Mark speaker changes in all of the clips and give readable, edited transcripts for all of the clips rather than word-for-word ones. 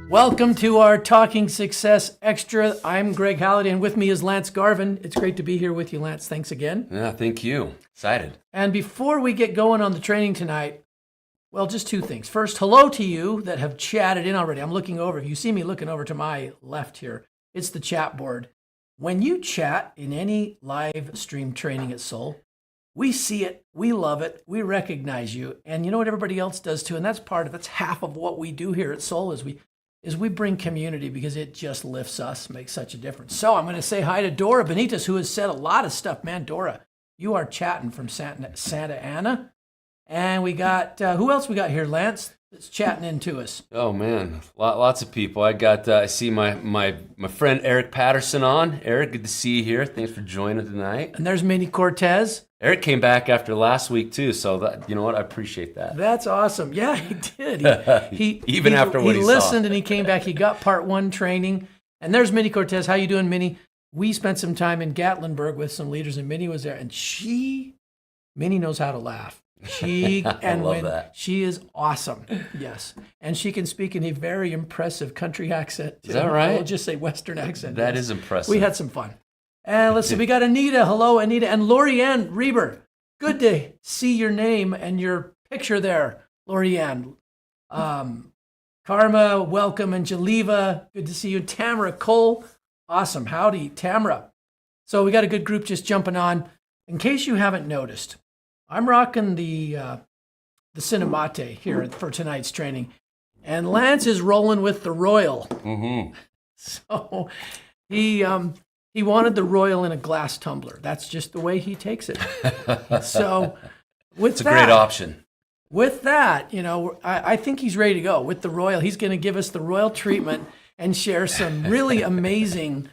Speaker 1: Welcome to our Talking Success Extra. I'm Greg Halliday, and with me is Lance Garvin. It's great to be here with you, Lance. Thanks again.
Speaker 2: Yeah, thank you. Excited.
Speaker 1: And before we get going on the training tonight, well, just two things. First, hello to you that have chatted in already. I'm looking over. If you see me looking over to my left here, it's the chat board. When you chat in any live stream training at Soul, we see it, we love it, we recognize you, and you know what everybody else does too, and that's half of what we do here at Soul is we bring community because it just lifts us, makes such a difference. So I'm going to say hi to Dora Benitez, who has said a lot of stuff. Man, Dora, you are chatting from Santa Ana. And we got, who else we got here, Lance, that's chatting in to us?
Speaker 2: Oh, man, lots of people. I see my friend Eric Patterson on. Eric, good to see you here. Thanks for joining tonight.
Speaker 1: And there's Minnie Cortez.
Speaker 2: Eric came back after last week, too, so you know what? I appreciate that.
Speaker 1: That's awesome. Yeah, he did. He listened and he came back. He got part one training. And there's Minnie Cortez. How you doing, Minnie? We spent some time in Gatlinburg with some leaders, and Minnie was there. And Minnie knows how to laugh. She is awesome. Yes. And she can speak in a very impressive country accent.
Speaker 2: Is that right?
Speaker 1: I'll just say Western accent.
Speaker 2: That is impressive.
Speaker 1: We had some fun. And let's see, we got Anita. Hello, Anita. And Lorianne Reber. Good to see your name and your picture there, Lorianne. Karma, welcome. And Jaliva, good to see you. Tamara Cole. Awesome. Howdy, Tamara. So we got a good group just jumping on. In case you haven't noticed, I'm rocking the Cinemate here for tonight's training, and Lance is rolling with the Royal.
Speaker 2: Mm-hmm.
Speaker 1: So he wanted the Royal in a glass tumbler. That's just the way he takes it. So
Speaker 2: it's a great option.
Speaker 1: With that, I think he's ready to go with the Royal. He's going to give us the Royal treatment and share some really amazing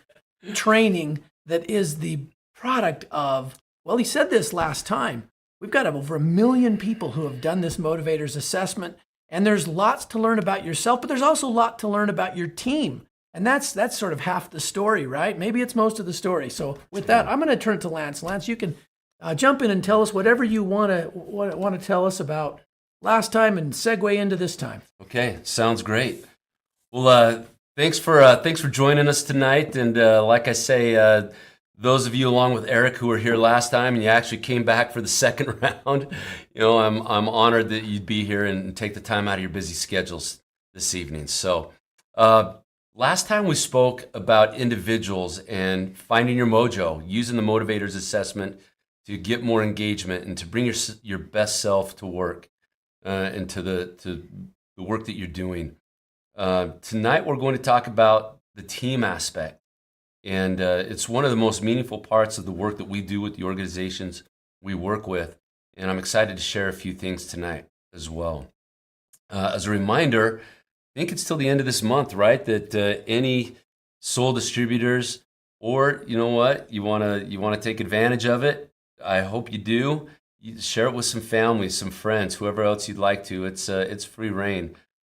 Speaker 1: training that is the product of. Well, he said this last time. We've got over 1 million people who have done this motivators assessment, and there's lots to learn about yourself, but there's also a lot to learn about your team. And that's sort of half the story, right? Maybe it's most of the story. So with that, I'm going to turn it to Lance. Lance, you can jump in and tell us whatever you want to tell us about last time and segue into this time.
Speaker 2: Okay, sounds great. Well, thanks for joining us tonight. And like I say, those of you along with Eric who were here last time and you actually came back for the second round, I'm honored that you'd be here and take the time out of your busy schedules this evening. So last time we spoke about individuals and finding your mojo, using the motivators assessment to get more engagement and to bring your best self to work and to the work that you're doing. Tonight we're going to talk about the team aspect. And it's one of the most meaningful parts of the work that we do with the organizations we work with. And I'm excited to share a few things tonight as well. As a reminder, I think it's till the end of this month, right? That any Soul distributors, or you know what, you want to take advantage of it. I hope you do. You share it with some family, some friends, whoever else you'd like to. It's free reign.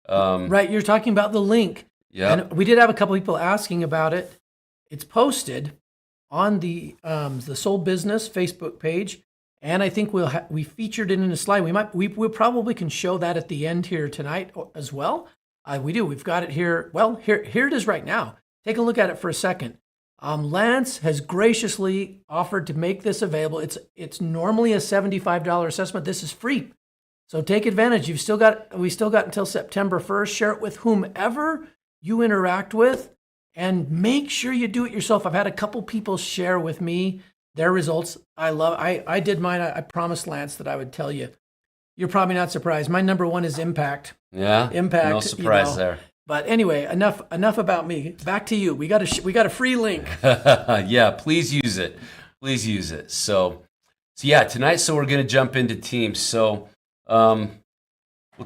Speaker 1: Right, you're talking about the link.
Speaker 2: Yeah.
Speaker 1: And we did have a couple people asking about it. It's posted on the Soul Business Facebook page, and I think we featured it in a slide. We probably can show that at the end here tonight as well. We do. We've got it here. Well, here it is right now. Take a look at it for a second. Lance has graciously offered to make this available. It's normally a $75 assessment. This is free, so take advantage. We still got until September 1st. Share it with whomever you interact with. And make sure you do it yourself. I've had a couple people share with me their results. I did mine. I promised Lance that I would tell you. You're probably not surprised. My number one is impact.
Speaker 2: Yeah.
Speaker 1: Impact.
Speaker 2: No surprise there.
Speaker 1: But anyway, enough about me. Back to you. We got a free link.
Speaker 2: Yeah, please use it. Please use it. So yeah, tonight. So we're going to jump into teams. So we'll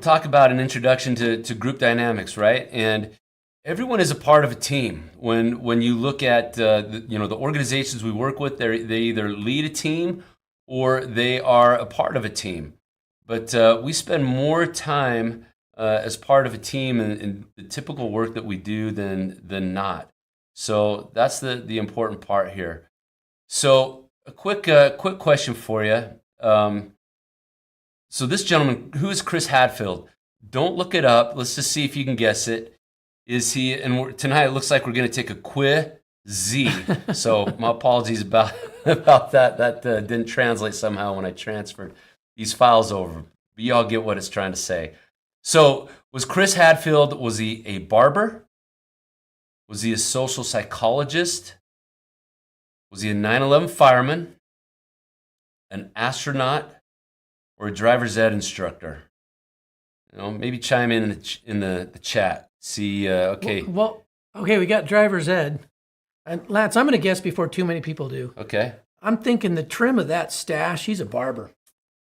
Speaker 2: talk about an introduction to group dynamics, right? And everyone is a part of a team. When you look at the organizations we work with, they either lead a team or they are a part of a team. But we spend more time as part of a team in the typical work that we do than not. So that's the important part here. So a quick question for you. So this gentleman, who is Chris Hadfield? Don't look it up. Let's just see if you can guess it. Is he? And tonight it looks like we're going to take a quiz. So my apologies about that. That didn't translate somehow when I transferred these files over. But y'all get what it's trying to say. So was Chris Hadfield, was he a barber? Was he a social psychologist? Was he a 9/11 fireman? An astronaut? Or a driver's ed instructor? Maybe chime in the chat. See, okay.
Speaker 1: Well, okay, we got driver's ed. And Lance, I'm going to guess before too many people do.
Speaker 2: Okay.
Speaker 1: I'm thinking the trim of that stash, he's a barber.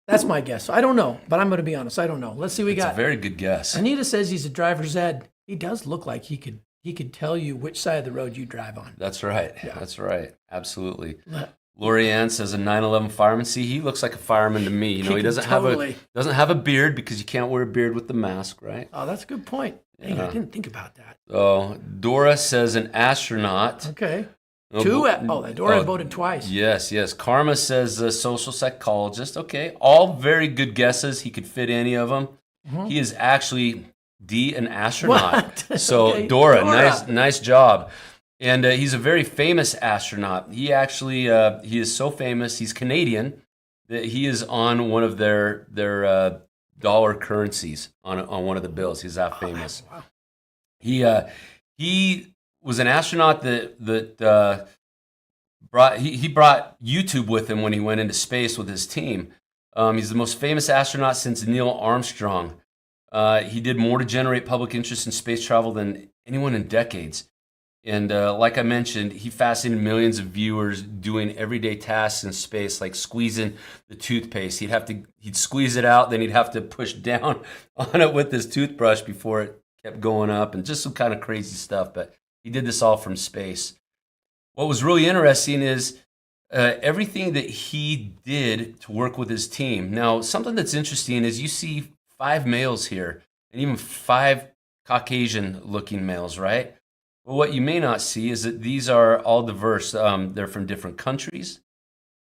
Speaker 1: That's my guess. I don't know, but I'm going to be honest. I don't know. Let's see what we got.
Speaker 2: It's a very good guess.
Speaker 1: Anita says he's a driver's ed. He does look like he could tell you which side of the road you drive on.
Speaker 2: That's right. Yeah. That's right. Absolutely. Lori Ann says a 9/11 fireman. See, he looks like a fireman to me. He doesn't have a beard because you can't wear a beard with the mask, right?
Speaker 1: Oh, that's a good point. Dang, I didn't think about that.
Speaker 2: Oh, Dora says an astronaut.
Speaker 1: Okay. Dora voted twice.
Speaker 2: Yes. Karma says a social psychologist. Okay, all very good guesses. He could fit any of them. Mm-hmm. He is actually an astronaut.
Speaker 1: What?
Speaker 2: So
Speaker 1: Okay.
Speaker 2: Dora, nice job. And he's a very famous astronaut. He actually he is so famous. He's Canadian that he is on one of their dollar currencies on one of the bills. He's that famous.
Speaker 1: Wow.
Speaker 2: He was an astronaut that brought YouTube with him when he went into space with his team. He's the most famous astronaut since Neil Armstrong. He did more to generate public interest in space travel than anyone in decades. And like I mentioned, he fascinated millions of viewers doing everyday tasks in space, like squeezing the toothpaste. He'd squeeze it out, then he'd have to push down on it with his toothbrush before it kept going up, and just some kind of crazy stuff. But he did this all from space. What was really interesting is everything that he did to work with his team. Now, something that's interesting is you see 5 males here, and even 5 Caucasian-looking males, right? Well, what you may not see is that these are all diverse. They're from different countries.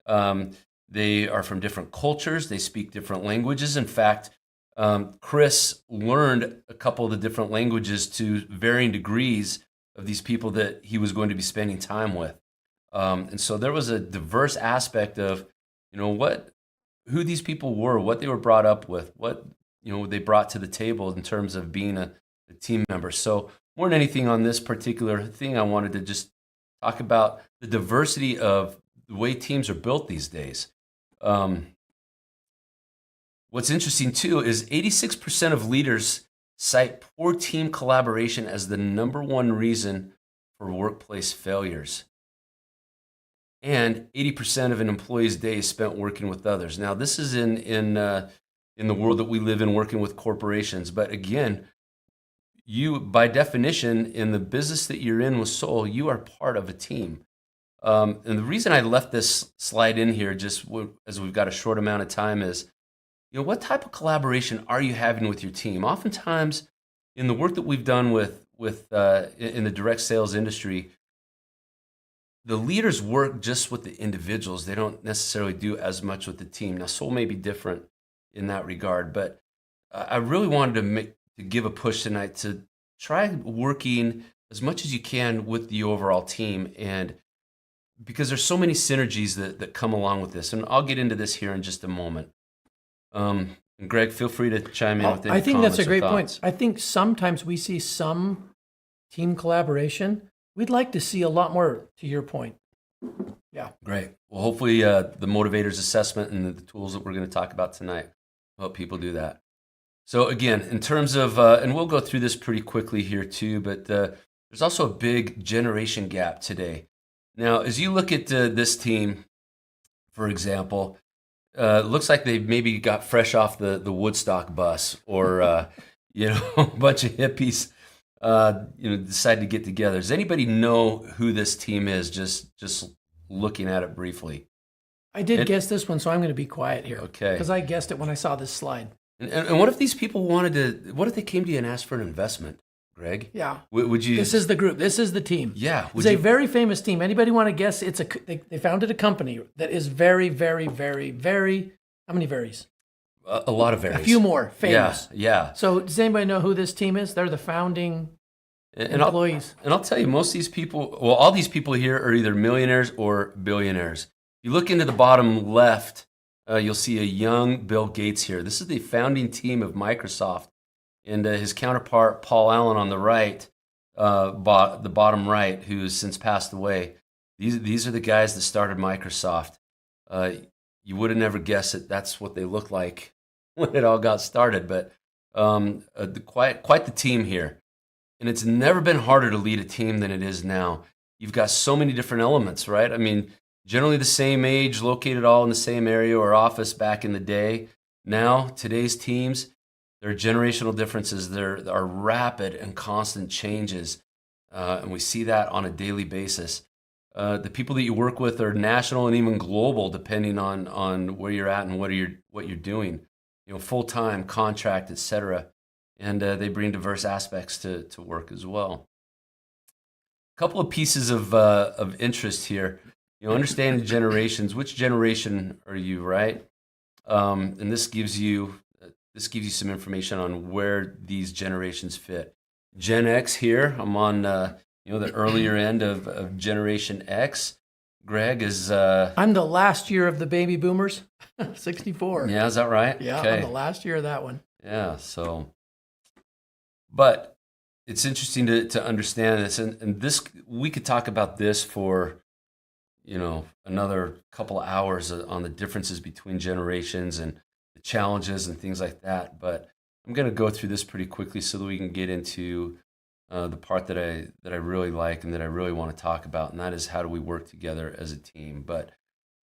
Speaker 2: They are from different cultures. They speak different languages. In fact, Chris learned a couple of the different languages to varying degrees of these people that he was going to be spending time with. And so there was a diverse aspect of, who these people were, what they were brought up with, what, they brought to the table in terms of being a team member. So more than anything on this particular thing, I wanted to just talk about the diversity of the way teams are built these days. What's interesting too is 86% of leaders cite poor team collaboration as the number one reason for workplace failures. And 80% of an employee's day is spent working with others. Now, this is in the world that we live in, working with corporations. But again, you, by definition, in the business that you're in with Soul, you are part of a team. And the reason I left this slide in here, just as we've got a short amount of time, is, what type of collaboration are you having with your team? Oftentimes, in the work that we've done in the direct sales industry, the leaders work just with the individuals. They don't necessarily do as much with the team. Now, Soul may be different in that regard, but I really wanted to give a push tonight to try working as much as you can with the overall team, and because there's so many synergies that come along with this, and I'll get into this here in just a moment. And Greg, feel free to chime in with any
Speaker 1: I think that's a great
Speaker 2: thoughts.
Speaker 1: point. I think sometimes we see some team collaboration. We'd like to see a lot more, to your point. Yeah.
Speaker 2: Great. Well, hopefully the motivators assessment and the tools that we're going to talk about tonight will help people do that. So again, in terms of, and we'll go through this pretty quickly here too, but there's also a big generation gap today. Now, as you look at this team, for example, it looks like they maybe got fresh off the Woodstock bus, or a bunch of hippies, decide to get together. Does anybody know who this team is? Just looking at it briefly.
Speaker 1: I did guess this one, so I'm going to be quiet here.
Speaker 2: Okay.
Speaker 1: Because I guessed it when I saw this slide.
Speaker 2: And what if these people what if they came to you and asked for an investment, Greg?
Speaker 1: Yeah.
Speaker 2: Would you?
Speaker 1: This is the group. This is the team.
Speaker 2: Yeah.
Speaker 1: It's a very famous team. Anybody want to guess? They founded a company that is very, very, very, very, how many varies?
Speaker 2: A lot of varies.
Speaker 1: A few more famous.
Speaker 2: Yeah.
Speaker 1: So does anybody know who this team is? They're the founding
Speaker 2: And
Speaker 1: employees.
Speaker 2: I'll tell you, most of these people, well, all these people here are either millionaires or billionaires. If you look into the bottom left, you'll see a young Bill Gates here. This is the founding team of Microsoft, and his counterpart Paul Allen on the right, the bottom right, who has since passed away. These are the guys that started Microsoft. You would have never guessed that that's what they looked like when it all got started, but quite the team here. And it's never been harder to lead a team than it is now. You've got so many different elements, right? I mean, generally the same age, located all in the same area or office back in the day. Now, today's teams, there are generational differences. There are rapid and constant changes, and we see that on a daily basis. The people that you work with are national and even global, depending on where you're at and what you're doing. You know, full time, contract, etc. And they bring diverse aspects to work as well. A couple of pieces of interest here. You know, understanding generations. Which generation are you, right? And this gives you some information on where these generations fit. Gen X here. I'm on the earlier end of Generation X. Greg is.
Speaker 1: I'm the last year of the baby boomers, 64.
Speaker 2: Yeah, is that right?
Speaker 1: Yeah,
Speaker 2: okay.
Speaker 1: I'm the last year of that one.
Speaker 2: Yeah, so. But it's interesting to understand this, and this we could talk about this for, another couple of hours on the differences between generations and the challenges and things like that. But I'm going to go through this pretty quickly so that we can get into the part that I really like and that I really want to talk about, and that is how do we work together as a team. But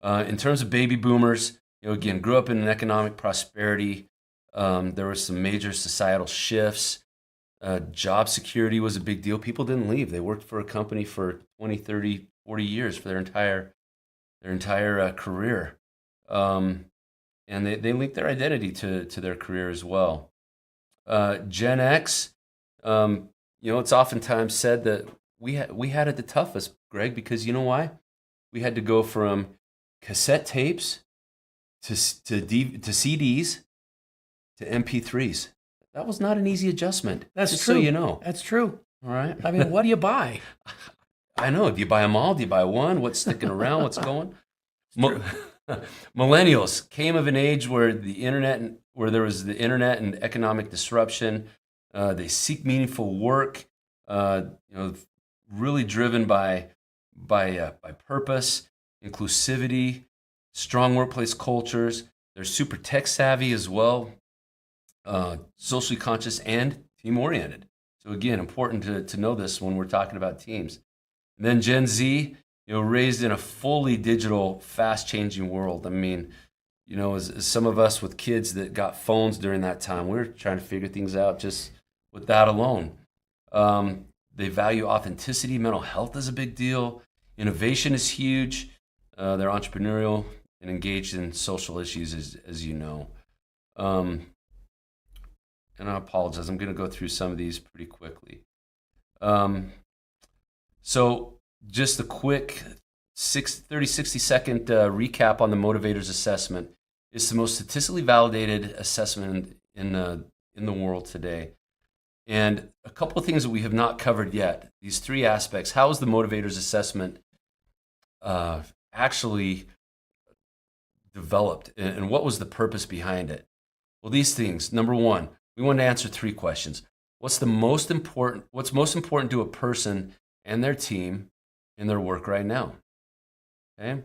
Speaker 2: in terms of baby boomers, again, grew up in an economic prosperity. There were some major societal shifts. Job security was a big deal. People didn't leave. They worked for a company for 20, 30, 40 years for their entire career. And they linked their identity to their career as well. Gen X, it's oftentimes said that we had it the toughest, Greg, because you know why? We had to go from cassette tapes to CDs to MP3s. That was not an easy adjustment.
Speaker 1: That's
Speaker 2: just
Speaker 1: true.
Speaker 2: So you know.
Speaker 1: That's true.
Speaker 2: All right.
Speaker 1: I mean, what do you buy?
Speaker 2: I know. Do you buy them all? Do you buy one? What's sticking around? What's going? Millennials came of an age where there was the internet and economic disruption. They seek meaningful work. Really driven by purpose, inclusivity, strong workplace cultures. They're super tech savvy as well. Socially conscious and team oriented. So again, important to know this when we're talking about teams. And then Gen Z, raised in a fully digital, fast changing world. I mean, as some of us with kids that got phones during that time, we're trying to figure things out just with that alone. They value authenticity. Mental health is a big deal. Innovation is huge. They're entrepreneurial and engaged in social issues, as you know. And I apologize, I'm going to go through some of these pretty quickly. So just a quick 60 second recap on the Motivators Assessment. It's the most statistically validated assessment in the world today. And a couple of things that we have not covered yet, these three aspects. How is the Motivators Assessment actually developed, and what was the purpose behind it? Well, these things. Number one, we want to answer three questions. What's most important to a person and their team in their work right now? Okay.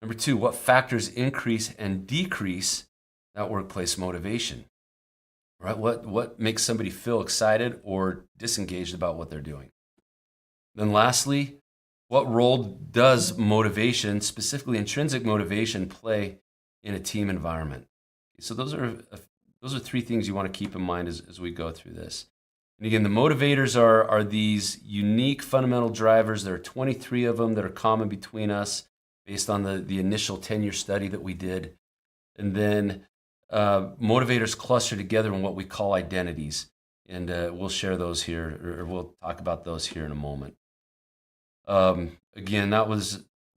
Speaker 2: Number two, what factors increase and decrease that workplace motivation? Right? What makes somebody feel excited or disengaged about what they're doing? Then lastly, what role does motivation, specifically intrinsic motivation, play in a team environment? So those are three things you want to keep in mind as we go through this. And again, the motivators are these unique fundamental drivers. There are 23 of them that are common between us based on the initial 10-year study that we did. And then motivators cluster together in what we call identities. And we'll share those here, or we'll talk about those here in a moment. Again,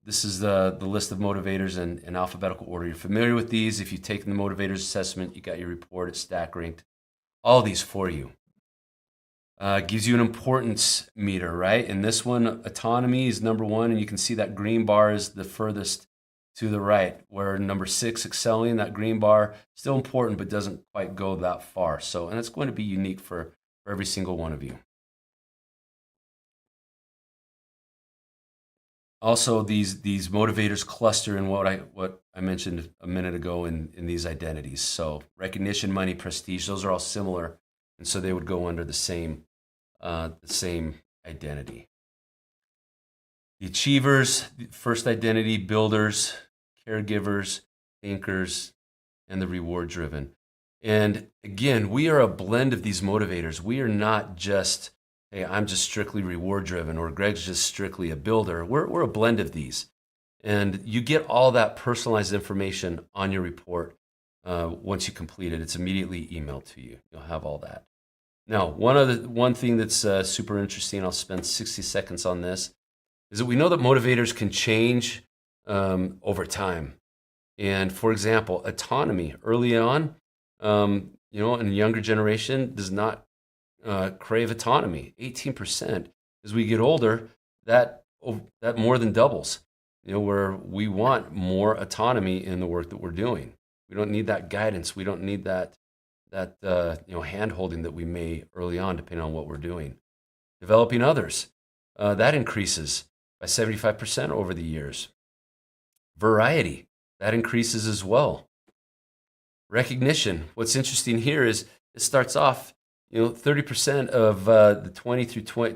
Speaker 2: this is the list of motivators in alphabetical order. You're familiar with these. If you've taken the motivators assessment, you got your report, it's stack ranked. All these for you. Gives you an importance meter, right? And this one, autonomy is number 1, and you can see that green bar is the furthest to the right, where number 6, excelling, that green bar, still important, but doesn't quite go that far. So, and it's going to be unique for every single one of you. Also, these motivators cluster in what I mentioned a minute ago in these identities. So recognition, money, prestige, those are all similar, and so they would go under the same identity. The achievers, the first identity, builders, caregivers, thinkers, and the reward driven. And again, we are a blend of these motivators. We are not just, hey, I'm just strictly reward driven, or Greg's just strictly a builder. We're a blend of these. And you get all that personalized information on your report once you complete it. It's immediately emailed to you. You'll have all that. Now, one thing that's super interesting, I'll spend 60 seconds on this, is that we know that motivators can change over time. And for example, autonomy early on, in a younger generation does not crave autonomy. 18%. As we get older, that more than doubles. Where we want more autonomy in the work that we're doing. We don't need that guidance. We don't need that hand holding that we may early on, depending on what we're doing. Developing others, that increases by 75% over the years. Variety, that increases as well. Recognition, what's interesting here is it starts off, 30% of the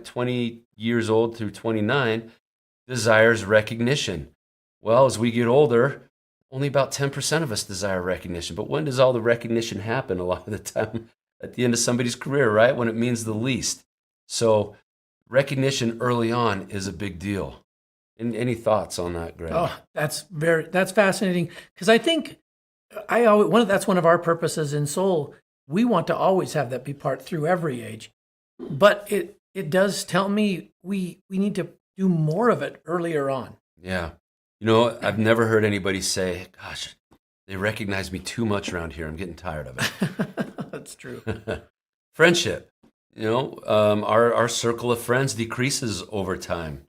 Speaker 2: 20 years old through 29 desires recognition. Well, as we get older, only about 10% of us desire recognition. But when does all the recognition happen? A lot of the time at the end of somebody's career, right? When it means the least. So recognition early on is a big deal. Any thoughts on that, Greg?
Speaker 1: Oh, that's fascinating, because I think that's one of our purposes in Soul. We want to always have that be part through every age, but it does tell me we need to do more of it earlier on.
Speaker 2: Yeah. I've never heard anybody say, gosh, they recognize me too much around here. I'm getting tired of it.
Speaker 1: That's true.
Speaker 2: Friendship. Our circle of friends decreases over time.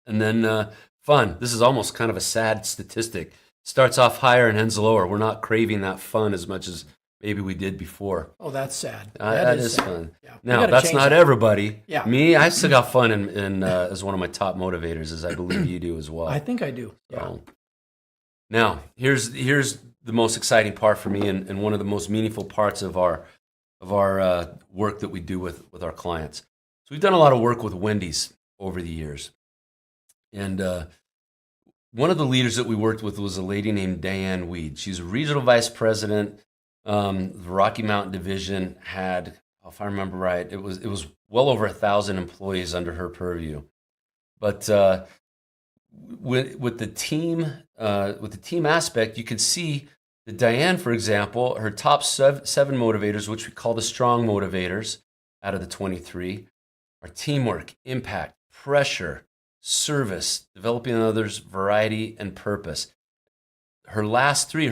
Speaker 2: And then fun. This is almost kind of a sad statistic. Starts off higher and ends lower. We're not craving that fun as much as maybe we did before.
Speaker 1: Oh, that's sad.
Speaker 2: That is sad. Fun.
Speaker 1: Yeah.
Speaker 2: Now, that's not everybody.
Speaker 1: Yeah.
Speaker 2: Me, I still got fun in as one of my top motivators, as I believe you do as well.
Speaker 1: I think I do. Yeah.
Speaker 2: So, now, here's the most exciting part for me, and one of the most meaningful parts of our work that we do with our clients. So we've done a lot of work with Wendy's over the years. And one of the leaders that we worked with was a lady named Diane Weed. She's a regional vice president. The Rocky Mountain division had, if I remember right, it was well over 1,000 employees under her purview. But with the team aspect, you could see that Diane, for example, her top seven motivators, which we call the strong motivators out of the 23, are teamwork, impact, pressure, service, developing others, variety, and purpose. Her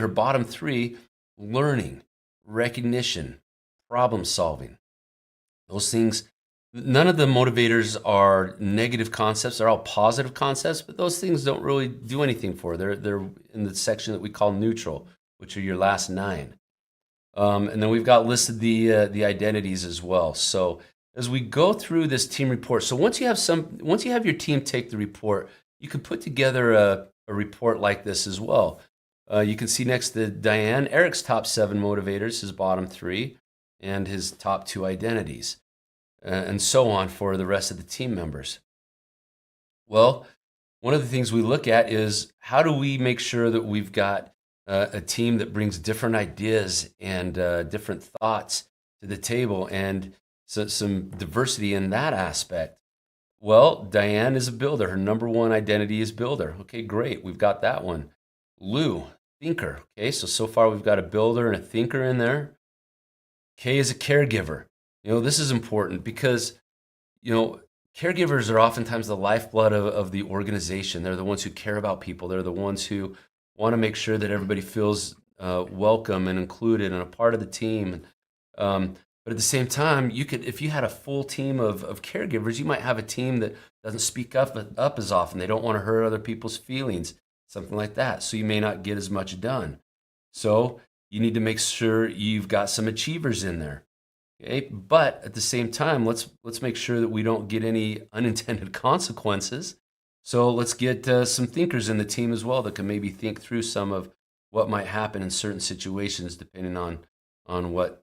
Speaker 2: bottom three, learning, recognition, problem solving. Those things, none of the motivators are negative concepts. They're all positive concepts, but those things don't really do anything for her. They're in the section that we call neutral, which are your last 9. And then we've got listed the identities as well. So as we go through this team report, so once you have your team take the report, you can put together a report like this as well. You can see next to Diane, Eric's top 7 motivators, his bottom 3, and his top 2 identities, and so on for the rest of the team members. Well, one of the things we look at is how do we make sure that we've got a team that brings different ideas and different thoughts to the table, and so some diversity in that aspect. Well, Diane is a builder. Her number 1 identity is builder. Okay, great. We've got that one. Lou, thinker. Okay, so far we've got a builder and a thinker in there. Kay is a caregiver. This is important because, caregivers are oftentimes the lifeblood of the organization. They're the ones who care about people. They're the ones who want to make sure that everybody feels welcome and included and a part of the team. But at the same time, you could, if you had a full team of caregivers, you might have a team that doesn't speak up as often. They don't want to hurt other people's feelings, something like that. So you may not get as much done. So you need to make sure you've got some achievers in there. Okay? But at the same time, let's make sure that we don't get any unintended consequences. So let's get some thinkers in the team as well that can maybe think through some of what might happen in certain situations, depending on what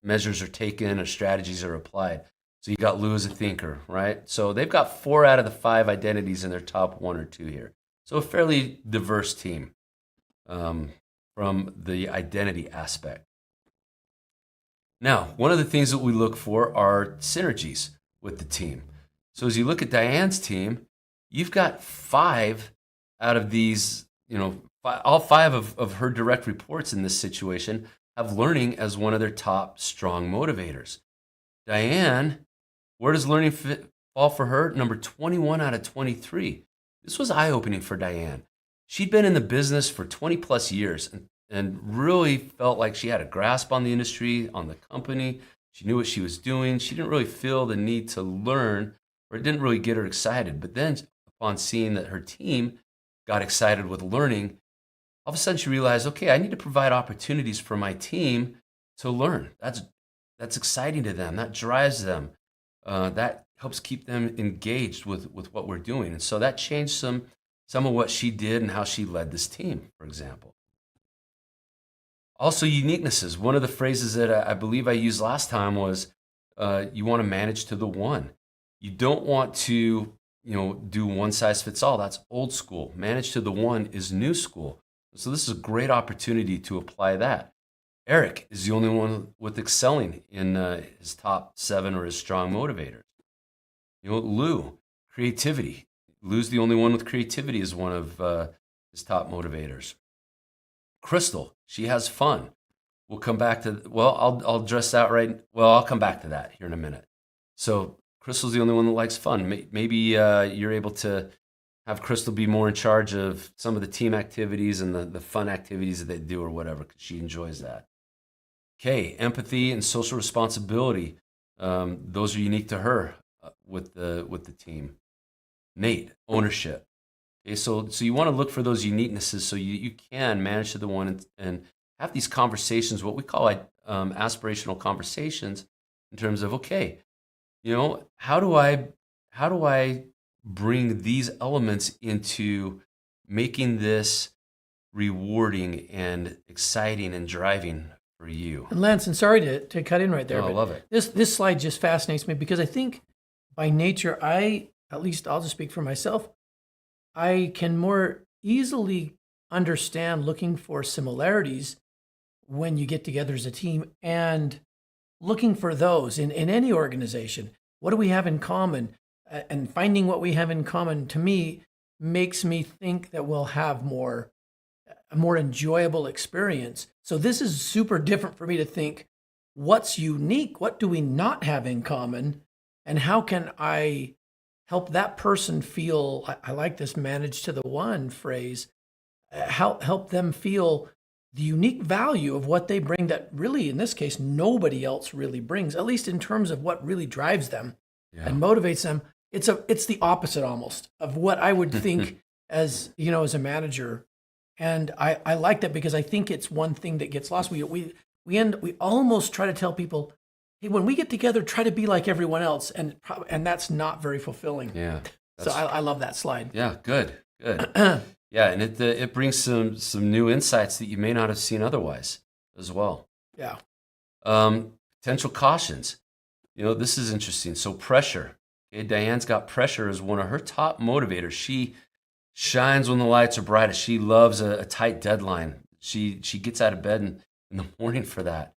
Speaker 2: measures are taken or strategies are applied. So you got Lou as a thinker, right? So they've got 4 out of the 5 identities in their top 1 or 2 here. So a fairly diverse team from the identity aspect. Now, one of the things that we look for are synergies with the team. So as you look at Diane's team, you've got 5 out of these, all 5 of her direct reports in this situation have learning as one of their top strong motivators. Diane, where does learning fall for her? Number 21 out of 23. This was eye-opening for Diane. She'd been in the business for 20 plus years and really felt like she had a grasp on the industry, on the company. She knew what she was doing. She didn't really feel the need to learn, or it didn't really get her excited. But then upon seeing that her team got excited with learning, all of a sudden she realized, okay, I need to provide opportunities for my team to learn. That's exciting to them. That drives them. That helps keep them engaged with what we're doing. And so that changed some of what she did and how she led this team, for example. Also, uniquenesses. One of the phrases that I believe I used last time was you want to manage to the one. You don't want to do one size fits all. That's old school. Manage to the one is new school. So this is a great opportunity to apply that. Eric is the only one with excelling in his top 7 or his strong motivators. Lou, creativity. Lou's the only one with creativity as one of his top motivators. Crystal, she has fun. We'll come back to, I'll address that I'll come back to that here in a minute. So Crystal's the only one that likes fun. Maybe you're able to have Crystal be more in charge of some of the team activities and the fun activities that they do or whatever, because she enjoys that. Okay, empathy and social responsibility. Those are unique to her with the team. Nate, ownership. Okay, so you want to look for those uniquenesses so you can manage to the one and have these conversations, what we call aspirational conversations, in terms of, okay, how do I bring these elements into making this rewarding and exciting and driving for you?
Speaker 1: And Lance, and sorry to cut in right there,
Speaker 2: I love it.
Speaker 1: This slide just fascinates me because I think by nature, at least I'll just speak for myself, I can more easily understand looking for similarities when you get together as a team and looking for those in any organization. What do we have in common? And finding what we have in common, to me, makes me think that we'll have a more enjoyable experience. So this is super different for me to think, what's unique? What do we not have in common? And how can I help that person feel, I like this manage to the one phrase, help them feel the unique value of what they bring that really, in this case, nobody else really brings, at least in terms of what really drives them and motivates them. It's the opposite almost of what I would think as a manager. And I like that because I think it's one thing that gets lost. We almost try to tell people, hey, when we get together, try to be like everyone else, and that's not very fulfilling.
Speaker 2: Yeah.
Speaker 1: So I love that slide.
Speaker 2: Yeah, good. Yeah, and it brings some new insights that you may not have seen otherwise as well.
Speaker 1: Yeah.
Speaker 2: Potential cautions. This is interesting. So pressure. Okay, Diane's got pressure as one of her top motivators. She shines when the lights are brightest. She loves a tight deadline. She gets out of bed in the morning for that.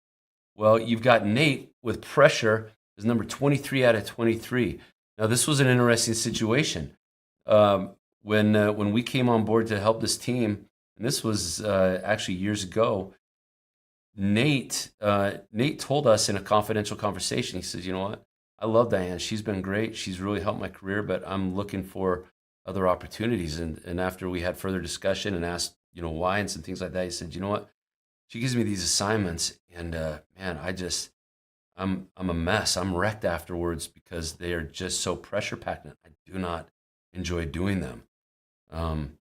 Speaker 2: Well, you've got Nate with pressure as number 23 out of 23. Now, this was an interesting situation. When we came on board to help this team, and this was actually years ago, Nate told us in a confidential conversation, he says, you know what? I love Diane. She's been great. She's really helped my career, but I'm looking for other opportunities. And after we had further discussion and asked, why and some things like that, he said, you know what? she gives me these assignments, and man, I'm a mess. I'm wrecked afterwards because they are just so pressure packed. I do not enjoy doing them. Um,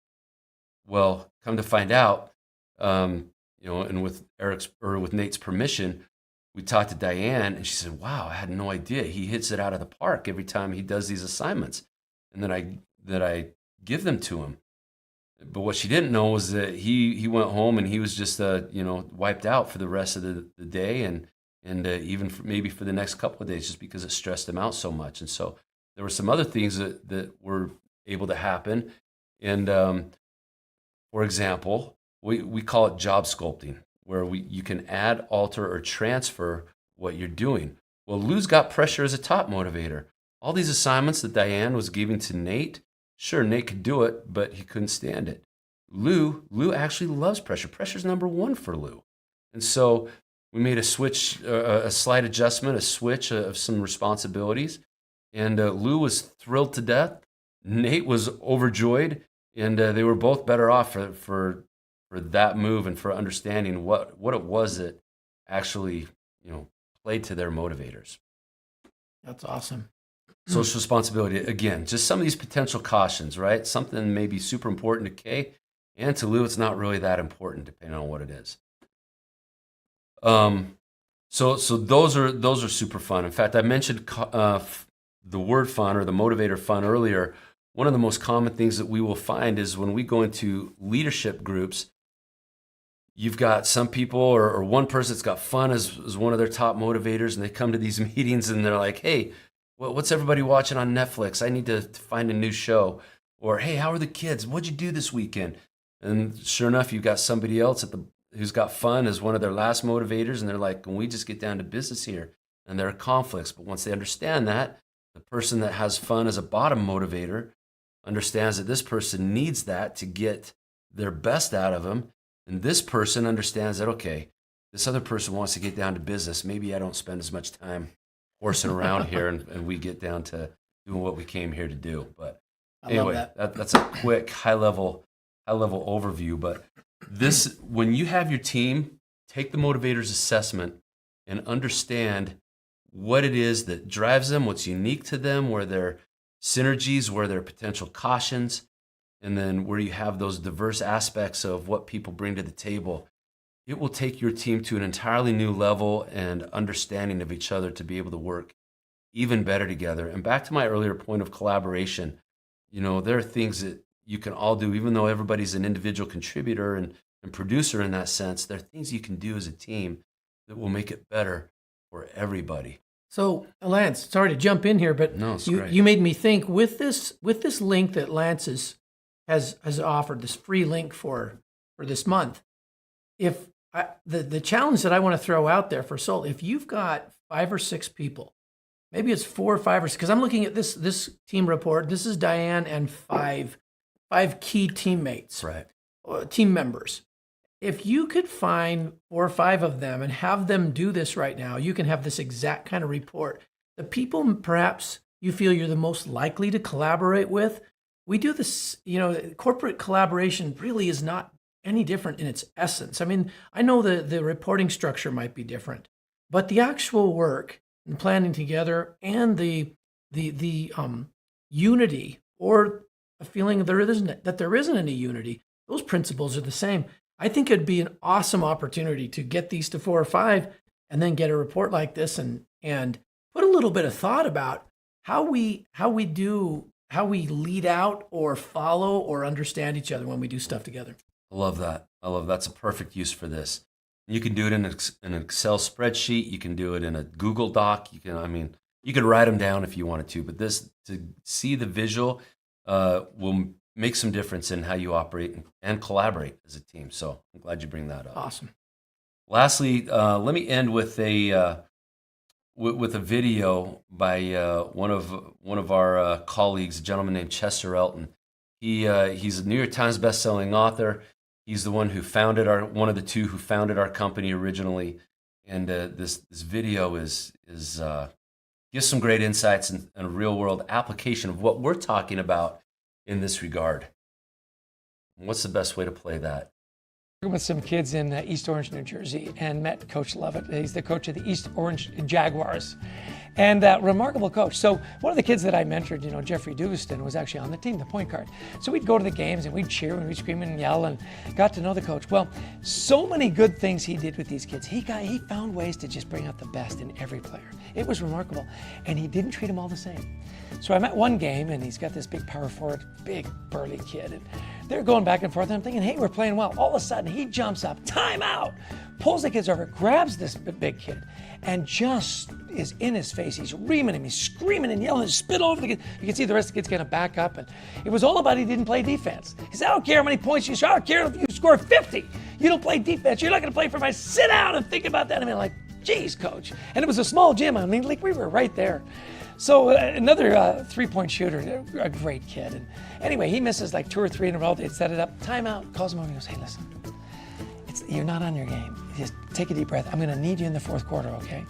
Speaker 2: well, come to find out, and with with Nate's permission, we talked to Diane, and she said, "Wow, I had no idea. He hits it out of the park every time he does these assignments, and that I give them to him." But what she didn't know was that he went home and he was just wiped out for the rest of the day, and even maybe for the next couple of days, just because it stressed him out so much. And so there were some other things that were able to happen. And for example, we call it job sculpting, where you can add, alter, or transfer what you're doing. Well, Lou's got pressure as a top motivator. All these assignments that Diane was giving to Nate, sure, Nate could do it, but he couldn't stand it. Lou actually loves pressure. Pressure's number one for Lou. And so we made a switch, a slight adjustment, a switch of some responsibilities. And Lou was thrilled to death. Nate was overjoyed. And they were both better off for that move and for understanding what it was that actually, played to their motivators.
Speaker 1: That's awesome.
Speaker 2: Social responsibility, again, just some of these potential cautions, right? Something may be super important to Kay, and to Lou, it's not really that important, depending on what it is. So those are super fun. In fact, I mentioned the word fun or the motivator fun earlier. One of the most common things that we will find is when we go into leadership groups, you've got some people or one person that's got fun as one of their top motivators, and they come to these meetings and they're like, "Hey, what's everybody watching on Netflix? I need to find a new show." Or, "Hey, how are the kids? What'd you do this weekend?" And sure enough, you've got somebody else who's got fun as one of their last motivators, and they're like, "Can we just get down to business here?" And there are conflicts. But once they understand that, the person that has fun as a bottom motivator understands that this person needs that to get their best out of them. And this person understands that, okay, this other person wants to get down to business. Maybe I don't spend as much time horsing around here and we get down to doing what we came here to do. But anyway, that's a quick high level overview. But when you have your team take the motivators assessment and understand what it is that drives them, what's unique to them, where their synergies, where there are potential cautions, and then where you have those diverse aspects of what people bring to the table, it will take your team to an entirely new level and understanding of each other to be able to work even better together. And back to my earlier point of collaboration, there are things that you can all do, even though everybody's an individual contributor and producer in that sense. There are things you can do as a team that will make it better for everybody.
Speaker 1: So, Lance, sorry to jump in here, but
Speaker 2: no, it's great.
Speaker 1: You made me think with this link that Lance has offered, this free link for this month. If the challenge that I want to throw out there for Soul, if you've got 5 or 6 people, maybe it's 4 or 5 or 6, because I'm looking at this team report. This is Diane and 5 key teammates,
Speaker 2: right?
Speaker 1: Team members. If you could find 4 or 5 of them and have them do this right now, you can have this exact kind of report. The people perhaps you feel you're the most likely to collaborate with, we do this, corporate collaboration really is not any different in its essence. I mean, I know the reporting structure might be different, but the actual work and planning together and the unity or a feeling that there isn't any unity, those principles are the same. I think it'd be an awesome opportunity to get these to 4 or 5 and then get a report like this and put a little bit of thought about how we lead out or follow or understand each other when we do stuff together.
Speaker 2: I love that. That's a perfect use for this. You can do it in an Excel spreadsheet. You can do it in a Google Doc. You can write them down if you wanted to, but to see the visual will make some difference in how you operate and collaborate as a team. So I'm glad you bring that up.
Speaker 1: Awesome.
Speaker 2: Lastly, let me end with a video by one of our colleagues, a gentleman named Chester Elton. He's a New York Times bestselling author. He's the one who founded one of the two who founded our company originally. And this video gives some great insights and a real world application of what we're talking about in this regard. What's the best way to play that?
Speaker 3: With some kids in East Orange, New Jersey, and met Coach Lovett. He's the coach of the East Orange Jaguars, and remarkable coach. So one of the kids that I mentored, Jeffrey Dugaston, was actually on the team, the point guard. So we'd go to the games and we'd cheer and we'd scream and yell and got to know the coach. Well, so many good things he did with these kids. He found ways to just bring out the best in every player. It was remarkable, and he didn't treat them all the same. So I'm at one game, and he's got this big power forward, big burly kid, and they're going back and forth, and I'm thinking, hey, we're playing well. All of a sudden, he jumps up, timeout, pulls the kids over, grabs this big kid, and just is in his face. He's reaming him, he's screaming and yelling, and spit all over the kid. You can see the rest of the kids kind of back up, and it was all about he didn't play defense. He said, I don't care how many points you score, I don't care if you score 50. You don't play defense, you're not going to play for my, sit down and think about that. I mean, like, geez, coach. And it was a small gym. I mean, like, we were right there. So another three-point shooter, a great kid. And anyway, he misses like 2 or 3 in a row. They'd set it up, timeout, calls him over, he goes, hey, listen, you're not on your game. Just take a deep breath. I'm going to need you in the fourth quarter, okay?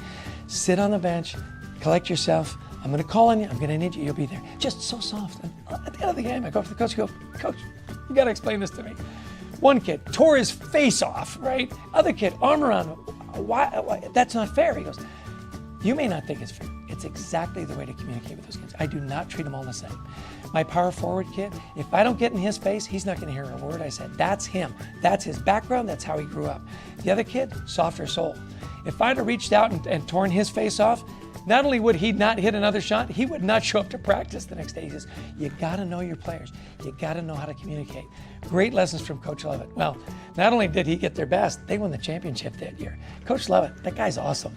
Speaker 3: Sit on the bench, collect yourself. I'm going to call on you. I'm going to need you. You'll be there. Just so soft. And at the end of the game, I go up to the coach and go, Coach, you got to explain this to me. One kid tore his face off, right? Other kid, arm around him. Why? That's not fair. He goes, you may not think it's fair. It's exactly the way to communicate with those kids. I do not treat them all the same. My power forward kid, if I don't get in his face, he's not going to hear a word I said. That's him. That's his background. That's how he grew up. The other kid, softer soul. If I'd have reached out and torn his face off, not only would he not hit another shot, he would not show up to practice the next day. He says, you got to know your players. You got to know how to communicate. Great lessons from Coach Lovett. Well, not only did he get their best, they won the championship that year. Coach Lovett, that guy's awesome.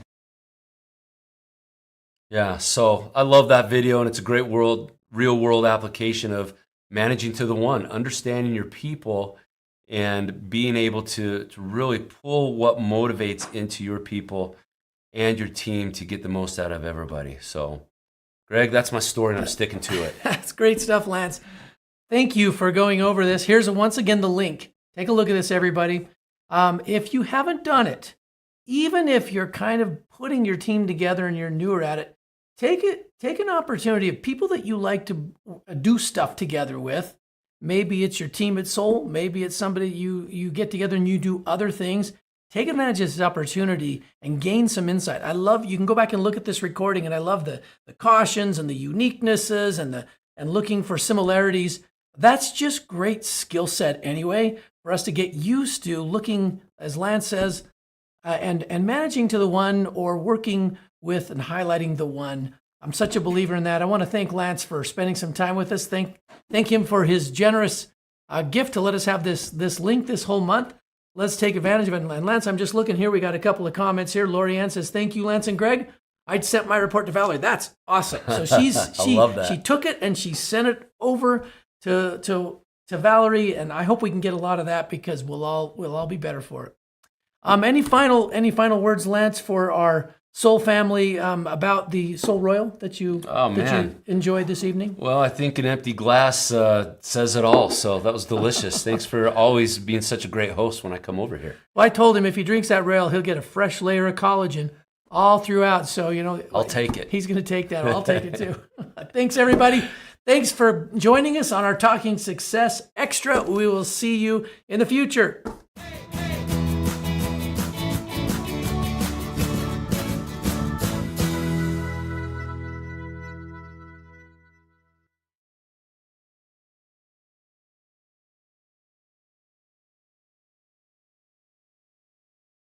Speaker 2: Yeah, so I love that video, and it's a great real world application of managing to the one, understanding your people, and being able to really pull what motivates into your people and your team to get the most out of everybody. So, Greg, that's my story, and I'm sticking to it.
Speaker 1: That's great stuff, Lance. Thank you for going over this. Here's once again the link. Take a look at this, everybody. If you haven't done it, even if you're kind of putting your team together and you're newer at it, take an opportunity of people that you like to do stuff together with. Maybe it's your team at Soul. Maybe it's somebody you get together and you do other things. Take advantage of this opportunity and gain some insight. You can go back and look at this recording, and I love the cautions and the uniquenesses and looking for similarities. That's just great skill set anyway for us to get used to looking, as Lance says, and managing to the one or working with and highlighting the one. I'm such a believer in that. I want to thank Lance for spending some time with us. Thank him for his generous gift to let us have this link this whole month. Let's take advantage of it. And Lance, I'm just looking here. We got a couple of comments here. Lori Ann says, thank you, Lance and Greg. I'd sent my report to Valerie. That's awesome. So she
Speaker 2: love that.
Speaker 1: She took it and she sent it over to Valerie, and I hope we can get a lot of that because we'll all be better for it. Any final words, Lance, for our Soul family about the Soul Royal that you enjoyed this evening?
Speaker 2: Well, I think an empty glass says it all. So that was delicious. Thanks for always being such a great host when I come over here.
Speaker 1: Well, I told him if he drinks that rail, he'll get a fresh layer of collagen all throughout. So,
Speaker 2: I'll take it.
Speaker 1: He's going to take that. I'll take it too. Thanks, everybody. Thanks for joining us on our Talking Success Extra. We will see you in the future.